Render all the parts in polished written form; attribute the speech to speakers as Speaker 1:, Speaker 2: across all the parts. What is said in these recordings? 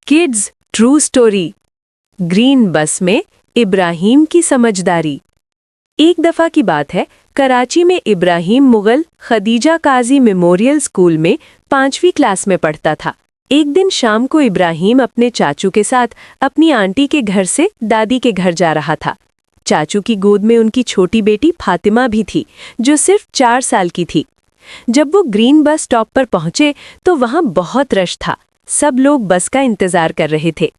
Speaker 1: Kids true story. Green बस में इब्राहिम की समझदारी। एक दफा की बात है, कराची में इब्राहिम मुगल खदीजा काजी मेमोरियल स्कूल में 5वीं क्लास में पढ़ता था। एक दिन शाम को इब्राहिम अपने चाचू के साथ अपनी आंटी के घर से दादी के घर जा रहा था। चाचू की गोद में उनकी छोटी बेटी फातिमा भी थी, जो सिर्फ 4 साल की थी। जब वो ग्रीन बस स्टॉप पर पहुंचे तो वहां बहुत रश था। सब लोग बस का इंतजार कर रहे थे।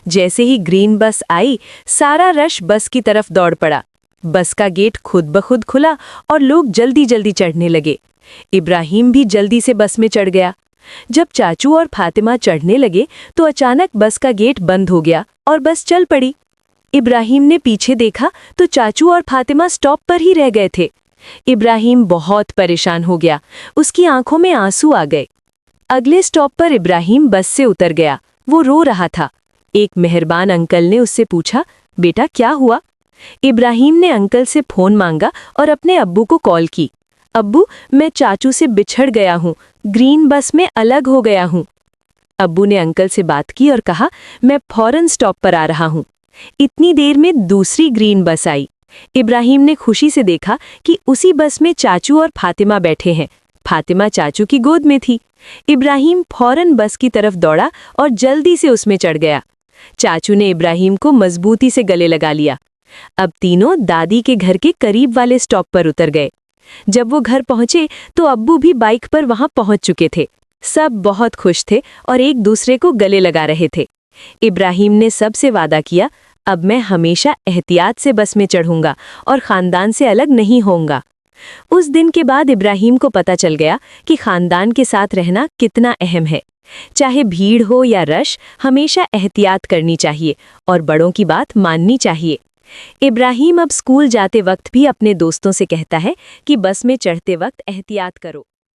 Speaker 1: जैसे ही ग्रीन बस आई, सारा रश बस की तरफ दौड़ पड़ा। बस का गेट खुद ब खुद खुला और लोग जल्दी जल्दी चढ़ने लगे। इब्राहिम भी जल्दी से बस में चढ़ गया। जब चाचू और फातिमा चढ़ने लगे तो अचानक बस का गेट बंद हो गया और बस चल पड़ी। इब्राहिम ने पीछे देखा तो चाचू और फातिमा स्टॉप पर ही रह गए थे। इब्राहिम बहुत परेशान हो गया, उसकी आंखों में आंसू आ गए। अगले स्टॉप पर इब्राहिम बस से उतर गया। वो रो रहा था। एक मेहरबान अंकल ने उससे पूछा, बेटा क्या हुआ? इब्राहिम ने अंकल से फोन मांगा और अपने अब्बू को कॉल की। अब्बू, मैं चाचू से बिछड़ गया हूँ, ग्रीन बस में अलग हो गया हूँ। अब्बू ने अंकल से बात की और कहा, मैं फौरन स्टॉप पर आ रहा हूँ। इतनी देर में दूसरी ग्रीन बस आई। इब्राहिम ने खुशी से देखा कि उसी बस में चाचू और फातिमा बैठे हैं। फातिमा चाचू की गोद में थी। इब्राहिम फौरन बस की तरफ दौड़ा और जल्दी से उसमें चढ़ गया। चाचू ने इब्राहिम को मजबूती से गले लगा लिया। अब तीनों दादी के घर के करीब वाले स्टॉप पर उतर गए। जब वो घर पहुंचे तो अब्बू भी बाइक पर वहां पहुंच चुके थे। सब बहुत खुश थे और एक दूसरे को गले लगा रहे थे। इब्राहिम ने सबसे वादा किया, अब मैं हमेशा एहतियात से बस में चढ़ूंगा और खानदान से अलग नहीं होऊंगा। उस दिन के बाद इब्राहिम को पता चल गया कि खानदान के साथ रहना कितना अहम है। चाहे भीड़ हो या रश, हमेशा एहतियात करनी चाहिए और बड़ों की बात माननी चाहिए। इब्राहिम अब स्कूल जाते वक्त भी अपने दोस्तों से कहता है कि बस में चढ़ते वक्त एहतियात करो।